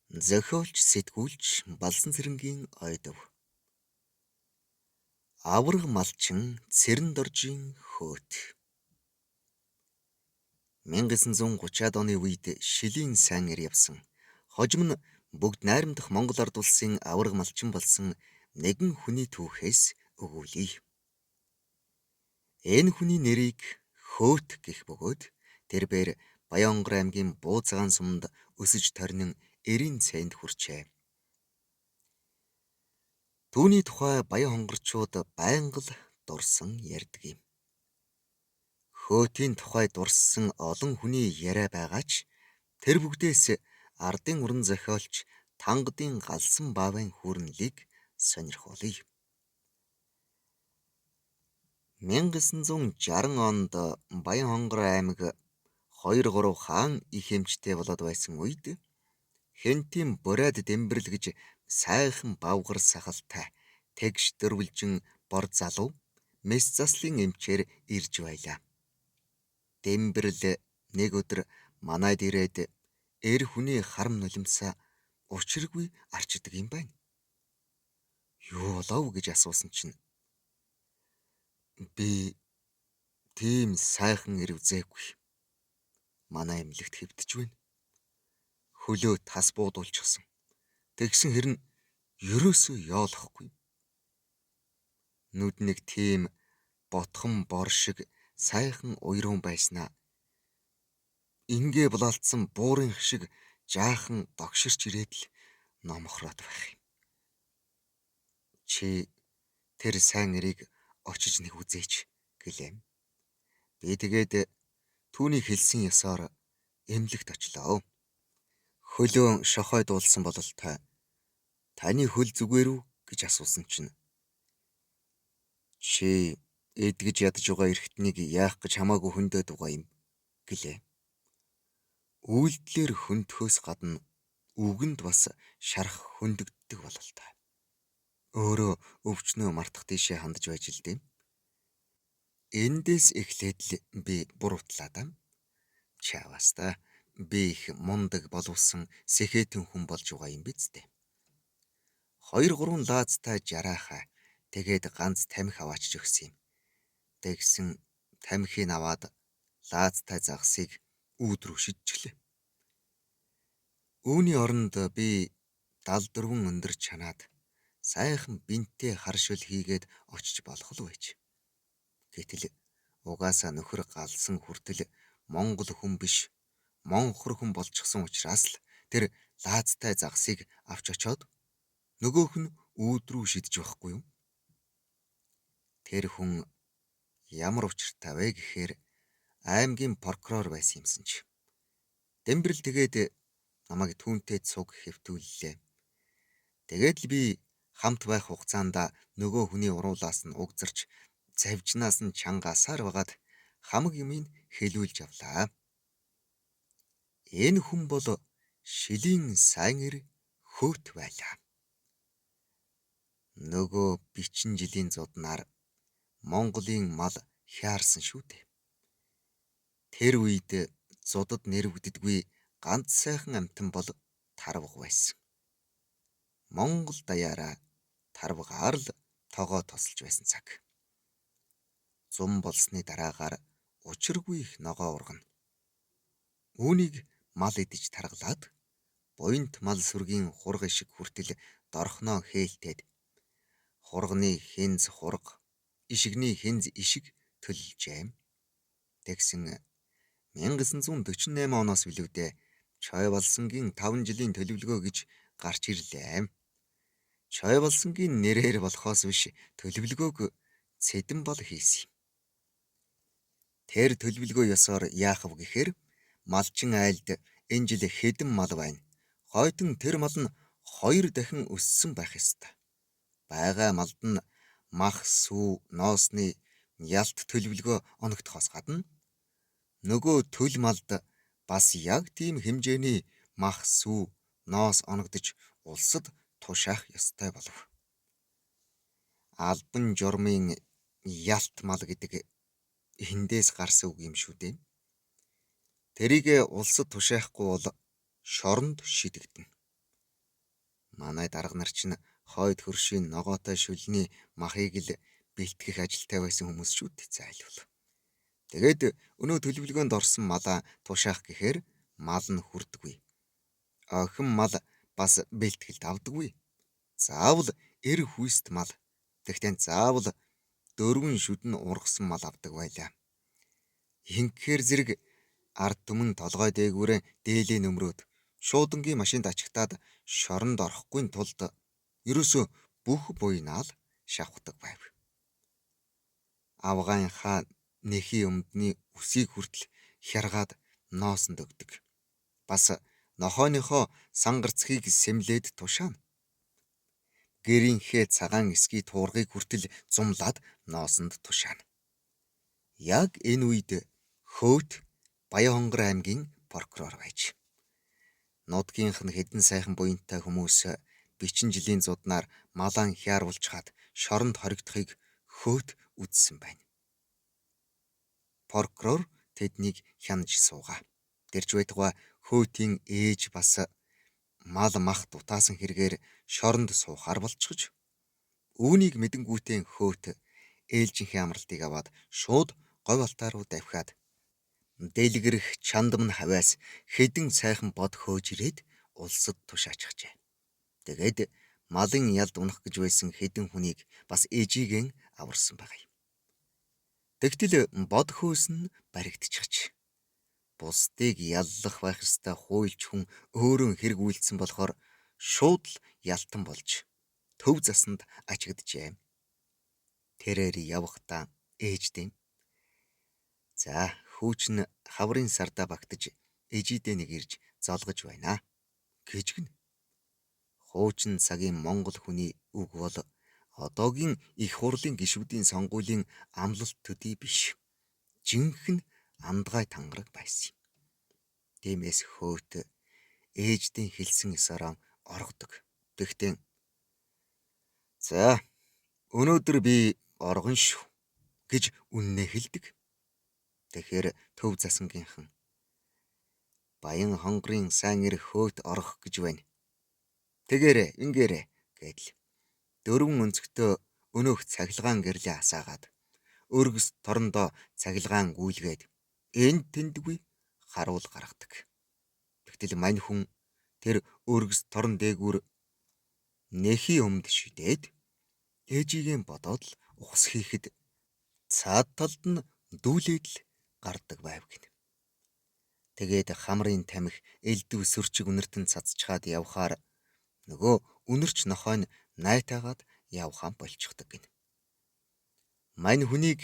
Зохиолч, сэтгүүлч Балсан цэрэнгийн ойдов. Авраг малчин цэрэн доржийн хөөт. 1930-аад оны үед шилийн сайн эр явсан. Хожим нь бүгд найрамдах Монгол ард улсын авраг малчин болсон нэгэн хүний түүхээс өгүүлье. Энэ хүний нэрийг хөөт гэх бөгөөд тэрээр Баянгор аймгийн Бууцагаан суманд өсөж торнин эрийн цайнд хүрчээ. Түүний тухай баян хонгорчууд байнга л дурсан ярьдаг юм. Хөөтийн тухай дурссан олон хүний яриа байгаа ч тэр бүгдээс ардын уран зохиолч Тангадын Галсан Баавын хүүрнэлийг сонирхуулъя. 1960 онд Баян хонгор аймаг 2-3 хаан их эмчтэй болоод байсан үед Хентийн Бурайд Дэмбэрэл гэж сайхан бавгар сахалтай тэгш дөрвөлжин бор залуу мэс заслын эмчээр ирж байлаа. Дэмбэрэл нэг өдөр манайд ирээд эр хүний харам нулимсаа учиргүй арчдаг юм байна. Юу болов гэж асуусан чинь би тийм сайхан эр үзээгүй. Манай эмнэлэгт хэвдэж байна. Хөлөө тас буудуулчихсан. Тэгсэн хэрн ерөөсөө яолохгүй. Нүднийг тийм ботхон бор шиг сайхан уйран байснаа. Ингээ булаалтсан буурын шиг жаахан догширч ирээд л номхороод байх юм. Чи тэр сайн эрийг очиж нэг үзээч гэлээ. Би тэгээд түүний хэлсэн ёсоор эмнэлэгт очлоо. Хөлөө шохой дуулсан бололтой таны хөл зүгээр үү гэж асуусан чинь чи эдгэж ядж байгаа эрхтнийг яах гэж хамаагүй хөндөд байгаа юм гэлээ. Үйлдэлээр хөндөхөөс гадна үгэнд бас шарах хөндөгддөг бололтой. Өөрөө өвчнөө мартах тийшээ хандж байж л дээ. Эндээс эхлээд л би буруутлаа да. Чаваас та би их мундаг боловсон сэхэтэн хүн болж байгаа юм биз дээ. 2-3 лаазтай жараахаа тэгээд ганц тамхи аваачж өгсөн юм. Тэгсэн тамхийг аваад лаазтай загсыг үүдрүү шидчихлээ. Үүний оронд би 74 өндөр чанаад сайхан бинтээ харшил хийгээд очиж болох л байж. Гэтэл угаасаа нөхөр галсан хүртэл Монгол хүн биш, монхор хүн болчихсон учраас л тэр лаазтай загсыг авч очоод нөгөөх нь үүдрүү шидэж байхгүй юу? Тэр хүн ямар учиртай вэ гэхээр аймгийн прокурор байсан юмсан ч. Дэмбэрэл тэгээд намайг түүнтэй цуг хэвтүүллээ. Тэгээд л би хамт байх хугацаанд нөгөө хүний уруулаас нь угзарч завжнаас нь чангаасаар байгаад хамаг юмыг хэлүүлж авлаа. Энэ хүн бол шилийн сайн эр хөөт байлаа. Нөгөө бичин жилийн зуднаар Монголын мал хяарсан шүү дээ. Тэр үед зудад нэрвэгддэггүй ганц сайхан амтан бол тарваг байсан. Монгол даяараа тарвагаар л тоогоо тосолж байсан цаг. Зум болсны дараагаар учиргүй их ногоо ургана. Үүнийг мал идэж таргалаад буянт мал сүргийн хурга шиг хүртэл дорхноо хээлтээд хурганы хинз хурга, ишигний хинз ишиг төлжээ. Тэгсэн 1948 оноос билүүдээ Чой Балсангийн 5 жилийн төлөвлөгөө гэж гарч ирлээ. Чой Балсангийн нэрээр болохоос биш төлөвлөгөөг Цэдэн бол хийсэн юм. Тэр төлөвлөгөө ёсоор яах вэ гэхээр малчин айлд энэ жил хэдэн мал байна. Хойтон тэр мал нь 2 дахин өссөн байх ёстой. Бага малд нь мах сүү ноосны ялт төлөвлөгөө оногдохоос гадна нөгөө төл малд бас яг тийм хэмжээний мах сүү ноос оногдож улсад тушаах ёстой болов. Албан журмын ялт мал гэдэг эндээс гарсан үг юм шүү дээ. Тэрийг улсад тушаахгүй бол шоронд шидэгдэнэ. Манай дарга нар чинь хойд хөршийн ногоотой шүлний махыг л бэлтгэх ажилтай байсан хүмүүс шүү дээ зайлвал. Тэгээд өнөө төлөвлөгөөнд орсон малаа тушаах гэхээр мал нь хүрдэггүй. Охин мал бас бэлтгэлд авдаггүй. Заавал эр хүйст мал. Тэгтээ заавал дөрвөн шүдэн ургасан мал авдаг байлаа. Инхээр зэрэг ард түмэн толгой дээгүүрээ дээлээ нөмрөөд шуудангийн машинд ачигтаад шоронд орохгүй тулд ерөөсөө бүх буйнаал шавхдаг байв. Авгаан хаа нэхий өмдний үсийг хүртэл хяргаад ноосонд өгдөг. Бас нохооныхоо сангарцхийг сэмлээд тушаана. Гэрийнхээ цагаан эсгий туургыг хүртэл зумлаад ноосонд тушаана. Яг энэ үед Хөөт Баянгор аймгийн прокурор байж. Нутгийнх нь хэдэн сайхан буянтай хүмүүс бичин жилийн зуднаар малаан хяаруулж хаад шоронд хоригдохыг Хөөт үзсэн байна. Прокурор тэднийг хянаж суугаа. Тэрж байтугай Хөөтийн ээж бас мал мах дутаасан хэрэгээр шоронд суухаар болчихж. Үүнийг мэдэнгүүтээ Хөөт ээлжинхээ амралтыг аваад шууд говь алтаа руу давхиад дэлгэрэх чандам хаваас хэдэн сайхан бод хөөж ирээд улсад тушаачихжээ. Тэгээд малын ялд унах гэж байсан хэдэн хүнийг бас ээжигийн аварсан байгаа юм. Тэгтэл бод хөөс нь баригдчихж. Бусдыг яллах байх ёстой хуйлч хүн өөрөө хэрэг үйлдсэн болохоор шууд л ялтан болж төв засанд ачигджээ. Тэрээр явахдаа ээжтэй. За хүүч нь хаврын сардаа багтаж ээжидээ нэг ирж золгож байна гэж гэнэ. Хуучин цагийн монгол хүний үг бол одоогийн их хурлын гишүүдийн сонгуулийн амлалт төдий биш. Жинхэнэ амдгай тангараг байсан юм. Тиймээс Хөөт ээждийн хэлсэн ёсороо оргодог. Тэгтээ за өнөөдөр би оргон шүү гэж үннээ хэлдэг. Тэгэхээр төв засангийнхан Баян хонгорын сайн эр Хөөт орох гэж байна. Тэгээрээ ингээрээ гэдэл дөрвөн өнцгтөө өнөөх цахилгаан гэрлээ асаагаад өргөс торондоо цахилгаан гүйлгээд энд тэндгүй харуул гаргадаг. Тэгтэл мань хүн тэр өргөс торон дээгүүр нэхий өмд шидээд ээжигийн бодоод л ухс хийхэд цаад талд нь дүүлээд л гардаг байв гэнэ. Тэгээд хамрын тамхи элдв сөрчиг үнэртэн цацчгаад явхаар нөгөө үнэрч нохой нь найтаагаад явхаан болчихдог гэнэ. Мань хүнийг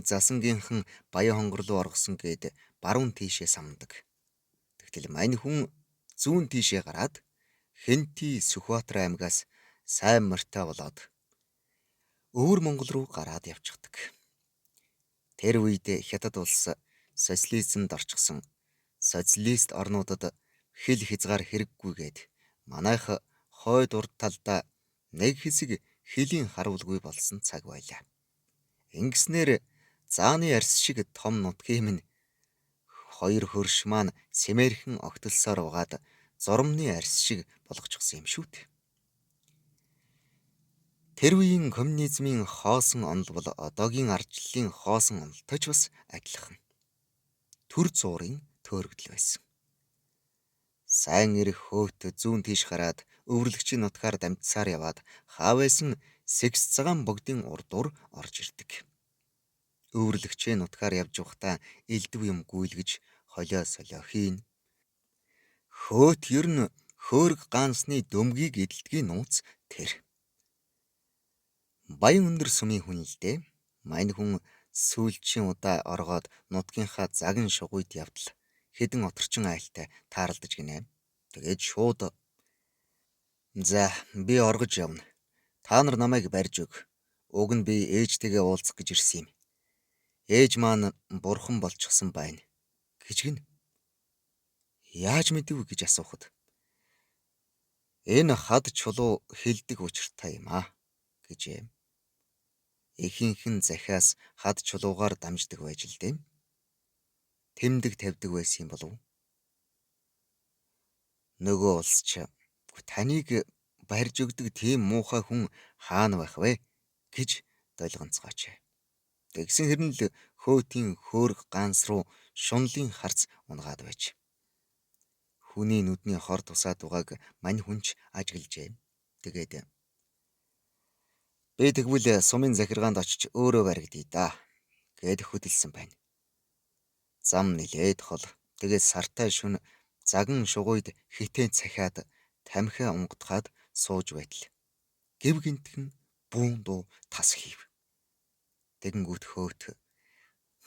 засангийнхан Баян хонгор руу оргосон гээд баруун тийшээ самдаг. Тэгтэл мань хүн зүүн тийшээ гараад Хэнти Сүхбаатар аймгаас сайн морьтой болоод өвөр Монгол руу гараад явчихдаг. Тэр үед Хятад улс социализмд орчихсон. Социалист орнуудад хил хязгаар хэрэггүйгээд манайх хойд урд талдаа нэг хэсэг хилийн харуулгүй болсон цаг байлаа. Ингэснээр зааны арьс шиг том нутгийн минь хоёр хөрш маань сэмээрхэн огтлсоор угаад зурмны арьс шиг болгочихсон юм шүү дээ. Тэр үеийн коммунизмын хоосон онол бол одоогийн ардчлалын хоосон онолтой ч бас адилхан. Төр зуурын төөрөгдөл байсан. Сайн ирэх Хөөт зүүн тийш гараад өвөрлөгчийн нутгаар дамжсаар яваад хаавайсан Секс цагаан богдын урдуур орж ирдэг. Өвөрлөгчийн нутгаар явж явахдаа элдв юм гүйлгэж холио солио хийн. Хөөт ер нь хөөрг гаансны дөмгийг эдэлдгийн нууц тэр. Баян өндөр сумын хүн л дээ. Мань хүн сүүлчийн удаа оргоод нутгийнхаа загин шугуйд явдал хэдэн оторчин айлтай тааралдаж гинэ. Тэгээд шууд за би оргож явна. Та нар намайг барьж өг. Уг нь би ээжтэйгээ уулзах гэж ирсэн юм. Ээж маань бурхан болчихсон байна гэж гин. Яаж мэдв гэж асуухад энэ хад чулуу хилдэг учиртай юм аа гэжээ. Ихийнхэн захиас хад чулуугаар дамждаг байж л дээ. Тэмдэг тавьдаг байсан юм болов. Нөгөө улс ч таныг барьж өгдөг тийм муухай хүн хаана байх вэ гэж долгонцгооч. Тэгсэн хэрнээ л хөөтийн хөөрг ганс руу шунлын харц унгаад байж. Хүний нүдний хор тусаад байгааг мань хүнч ажиглжээ. Тэгээд би тэгвэл сумын захиргаанд очиж өөрөө баригдъя да гэд хөдөлсөн байна. Зам нилээд хол. Тэгээд сартай шөнө заган шугуйд хитэн цахиад тамхиа унгатгаад сууж байтал гів гинтхэн бүүн дуу тас хийв. Тэгэнгүүт хөөт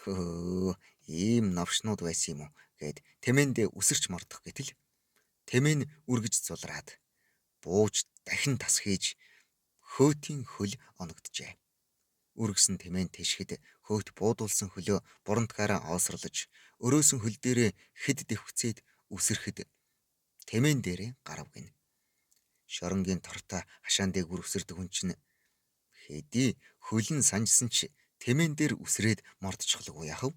хөө ийм навшнууд байсан юм уу гэд тэмээндээ үсэрч мордох гэтэл тэмээн үргэж зулраад бууж дахин тас хийж хөөтийн хөл оногджээ. Үргэсэн тэмээн тэшгэд хөөт буудуулсан хөлөө бурантгаараа оосрлож өрөөсөн хөл дээрээ хэд дэвхцээд үсрэхэд тэмээн дээрээ гарав гин. Шоронгийн тортой хашаан дээгүүр үсэрдэг хүн чинь хэдий хөлн санжсан ч тэмээн дээр үсрээд мордчихлоогүй яхав.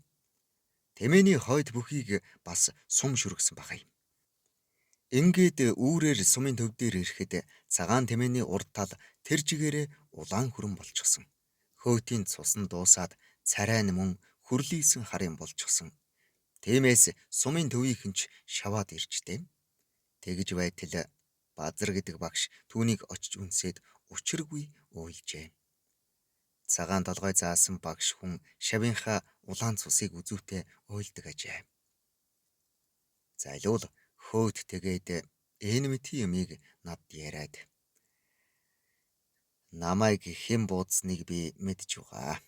Тэмээний хойд бүхийг бас сум шүргсэн бахай. Ингээд үүрээр сумын төв дээр ирэхэд цагаан тэмээний урд тал тэр жигээрээ улаан хүрэн болчихсон. Хөөтийн цусан дуусаад царайн мөн хүрлийсэн харын болчихсон. Тиймээс сумын төвийнхэн ч шаваад иржтэй. Тэгж байтал Базар гэдэг багш түүнийг очиж үнсээд учиргүй уйлжээ. Цагаан толгой заасан багш хүн шавийнхаа улаан цусыг үзүүтэй уйлдаг ажээ. Зайлуул хөөт тэгээд энэ мэти юмыг над яриад. Намайг хэн буудсныг би мэдж байгаа.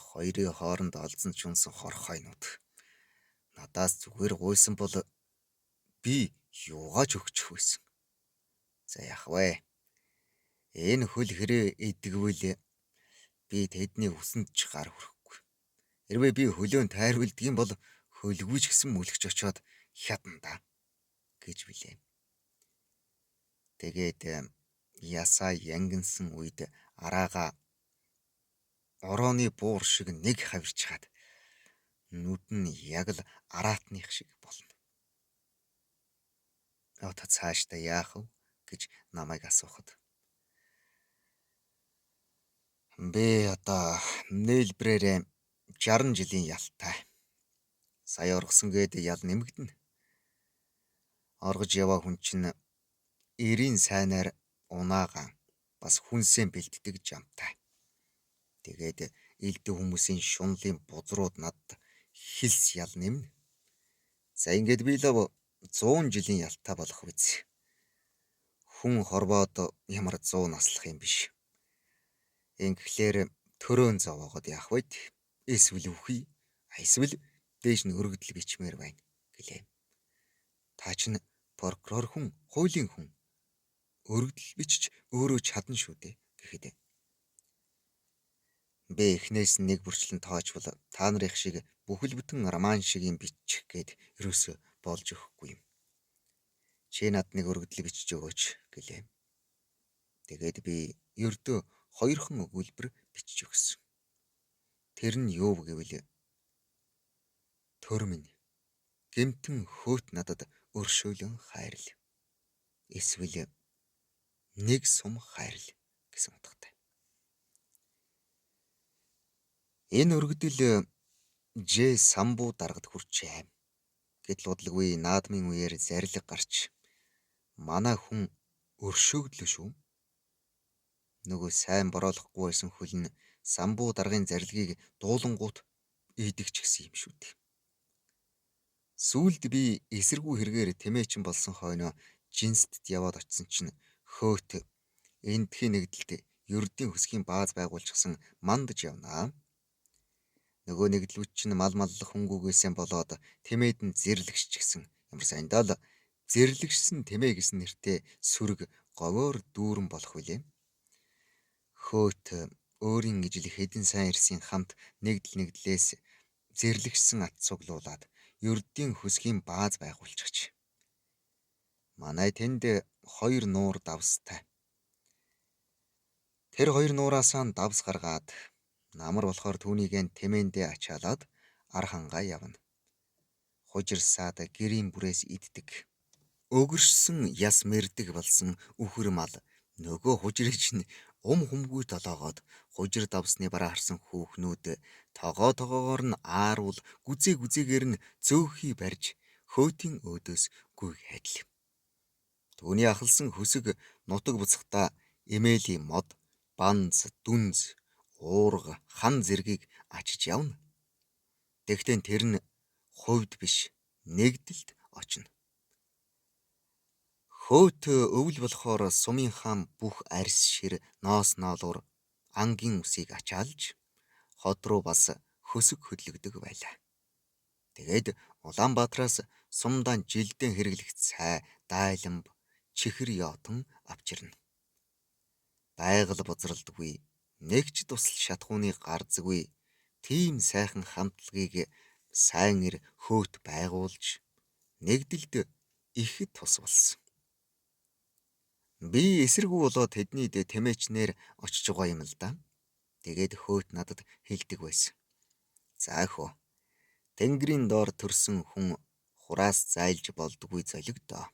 Хоёрын хооронд олзон ч унсан хорхойнууд. Надаас зүгээр гуйсан бол би юугаач өгчих байсан. За яах вэ? Энэ хөл хэрэг идэгвэл би тэдний үсэнд ч гар хүрэхгүй. Хэрвээ би хөлөön тайруулдаг юм бол хөлгүй ч гэсэн мүлгэж очиод хядна гэж билээ. Тэгээд ясаа янгинсан үед араага орооны буур шиг нэг хавирч хаад нүд нь яг л араатных шиг болно. Та цаашдаа яах вэ гэж намайг асуухад. Би одоо нээлбрээрээ 60 жилийн ялтай. Сая оргосон гээд ял нэмэгдэнэ. Оргож яваа хүн чинь 90 сайнаар унаагаан бас хүнсээ бэлддэг жамтай. Тэгээд элдв хүмүүсийн шунлын бузрууд надад хилс ял нэмнэ. За ингээд би л 100 жилийн ялтай болох биз. Хүн хорвоод ямар 100 наслах юм биш. Ингээхээр төрөөн зовоогод яах вэ? Эсвэл үхий, эсвэл дээш нь өргөдөл бичмээр байна гэлээ. Та чинь прокурор хүн, хуулийн хүн. Өргөдөл бичиж өөрөө чадна шүү дээ гэхэд. Би эхнээс нэг бүрчлэн тоочвол та нарын шиг бүхэл бүтэн роман шиг юм бичих гээд ерөөсө болж өгөхгүй юм. Чи над нэг өргөдөл бичиж өгөөч гэлээ. Тэгээд би ердөө 2хан өгүүлбэр бичиж өгсөн. Тэр нь юу гэвэл төр минь гэмтэн хөөт надад өршөөлөн хайрл. Эсвэл нэг сум хайрл гэсэн утгатай. Энэ өргөдөл Ж самбуу даргад хүрчээ. Гэтэл удалгүй наадмын үеэр зарлиг гарч манай хүн өршөөгдлөө шүү. Нөгөө сайн бороолохгүй байсан хөл нь самбуу даргын зарилгийг дуулангуут идэгч гисэн юм шүү дээ. Сүүлд би эсэргүү хэрэгээр тэмээчин болсон хойноо жинстэд яваад очисон чинь хөөт эндхийн нэгдэлд ердийн хөсгийн бааз байгуулчихсан мандаж явнаа. Нөгөө нэгдлүүд чинь мал маллах хөнгүүгээсээ болоод тэмээд нь зэрлэгч гисэн ямар сайндаа л зэрлэгшсэн тэмээ гэсэн нэртэй сүрэг говьор дүүрэн болох билээ. Хөөт өөрийн ижил хэдэн сайн ирсийн хамт нэгдлээс зэрлэгшсэн ат цуглуулад ердийн хөсгийн бааз байгуулчихж. Манай тэнд 2 нуур давстай. Тэр 2 нуураасаа давс гаргаад намар болохоор түүнийг тэмээндээ ачаалаад ар хангаа явна. Хужирсаад гэрийн бүрээс иддэг. Өгөршсөн яс мэрдэг болсон үхэр мал нөгөө хужирыг чинь humгүй толоогоод хужир давсны бараа харсан хүүхнүүд тогоогоор нь ааруул гүзээгээр нь зөөхий барьж хөөтийн өөдөөс гүйг хайдал. Түүний ахалсан хөсөг нутаг буцахдаа эмээлийн мод, банз, дүнз, уурга, хан зэргийг ачиж явна. Тэгтээ тэр нь хувьд биш, нэгдэлд очно. Хөөт өвөл болохоор сумын хаан бүх арьс шир ноос ноолуур ангийн усыг ачаалж хот руу бас хөсөг хөдлөгдөг байлаа. Тэгээд Улаанбаатараас сумдаа жилдэн хэрэглэх цай, дайланб, чихэр яотон авчирна. Байгаль бузралдаггүй, нэг ч тусал шатхууны гардаггүй тийм сайхан хамтлагийг сайн ир хөөт байгуулж нэгдэлд ихэд тус болсон. Би эсэргүү болоод тэднийд тэмээчнэр очиж байгаа юм л да. Тэгээд хөөт надад хэлдэг байсан. За хөө. Тэнгэрийн доор төрсөн хүн хураас зайлж болдгүй золигдоо.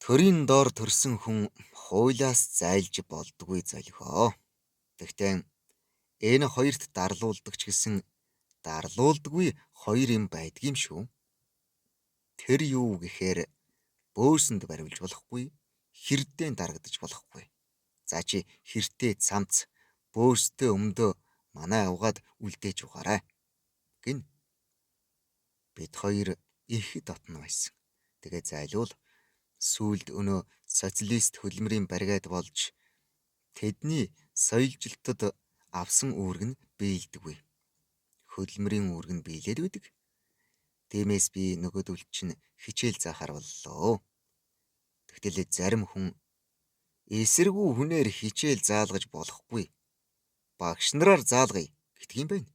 Төрийн доор төрсөн хүн хуйлаас зайлж болдгүй золихоо. Тэгтээ энэ хоёрт дарлуулдаг ч гэсэн дарлуулдаггүй хоёр юм байдгийм шүү. Тэр юу гэхээр бөөсөнд баривлж болохгүй, хэрдээ дарагдаж болохгүй. За чи хэртээ цамц, бөөстэй өмдөө манай авгаад үлдээж угаарай гин. Бид хоёр их дотно байсан. Тэгээ зайлуул сүүлд өнөө социалист хөдөлмөрийн баригад болж тэдний соёлжилтод авсан үүрэг нь биелдэггүй. Хөдөлмөрийн үүрэг нь биелээд байдаг. Тиймээс би нөгөөдөл чинь хичээл заахаар боллоо. Тэгтэл зарим хүн эсэргүү хүнээр хичээл заалгаж болохгүй. Багш нараар заалгая гэдэг юм байна.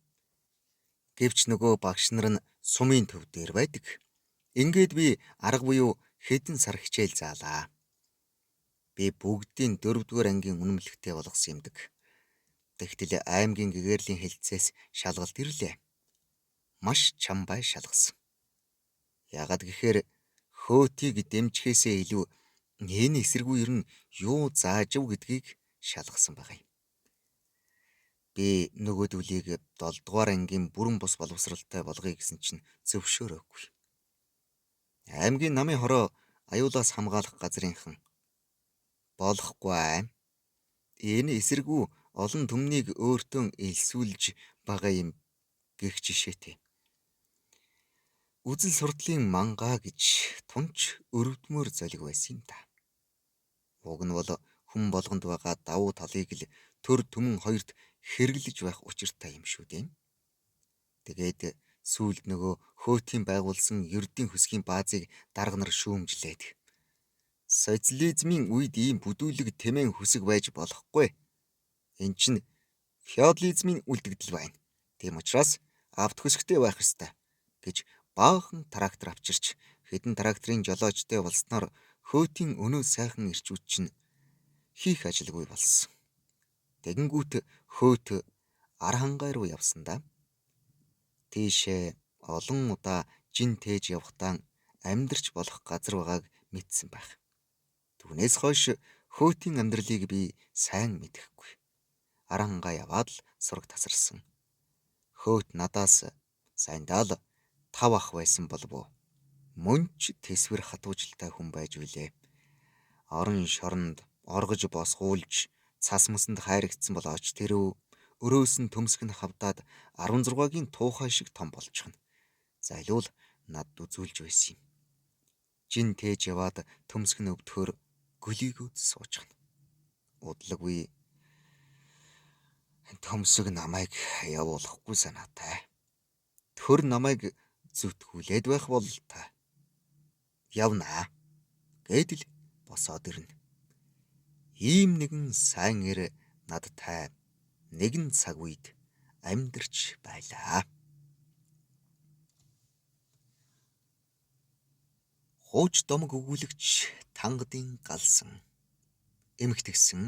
Гэвч нөгөө багш нар нь сумын төв дээр байдаг. Ингээд би арга буюу хэдэн сар хичээл заалаа. Би бүгдийн 4-р ангийн үнэмлэхтэй болгосон юмдаг. Тэгтэл аймгийн гэгэрлийн хэлцээс шалгалт ирлээ. Маш чамбай шалгасан. Яагаад гэхээр хөөтийг дэмжихээсээ илүү энэ эсэргүү ер нь юу зааж ив гэдгийг шалгасан байгаа юм. Би нөгөөдөлийг 7-р ангийн бүрэн бус боловсралтай болгоё гэсэн чинь зөвшөөрөөгүй. Аймгийн намын хороо аюулаас хамгаалах газрынхан болохгүй аим. Энэ эсэргүү олон түмнийг өөртөө элсүүлж байгаа юм гэх жишээтэй. Үзэл сурдлын мангаа гэж тунч өрөвдмөр золиг байсан юм да. Уг нь бол хүн болгонд байгаа давуу талыг л төр түмэн хоёрт хэрэглэж байх учиртай юм шүү дээ. Тэгээд сүүлд нөгөө хөөтийн байгуулсан ердийн хөсгийн баазыг дарга нар шүүмжлээд социализмын үед ийм бүдүүлэг тэмээн хөсөг байж болохгүй. Энд чинь феодализмын үлдэгдэл байна. Тийм учраас авт хөсгтэй байх ёстой гэж баахан трактор авчирч хэдэн тракторын жолоочтой болсноор хөөтийн өнөө сайхан ирчүүд чинь хийх ажилгүй болсон. Тэгэнгүүт хөөт ар хангай руу явсан да. Тийшээ олон удаа жин тээж явахдаа амьдрч болох газар байгааг мэдсэн байх. Түүнээс хойш хөөтийн амьдралыг би сайн мэдэхгүй. Ар хангай яваад л сураг тасарсан. Хөөт надаас сайндаа л 5 ах байсан болов. Мөн ч тэсвэр хатуужилтай хүн байж билээ. Орон шоронд оргож босгуулж цас мөсөнд хайрагдсан болооч тэрөө өрөөс нь төмсг нь хавдаад 16-гийн туухай шиг том болчихно. Зайлуул надд үзүүлж байсан юм. Жин тээж яваад төмсг нь өвдөхөр гөлийгөөд суучхна. Удлагүй төмсг намайг явуулахгүй санаатай. Төр намайг зүтгүүлээд байх бол та явнаа гэдэл босоод ирнэ. Ийм нэгэн сайн ир надтай нэгэн цаг үед амьдарч байлаа. Хууч домог өгүүлэгч тангадын галсан эмхтгсэн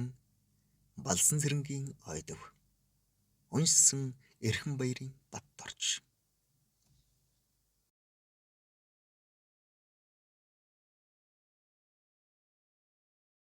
балсан цэрэнгийн ойдов уншсан Эрхэн баярын Бат орч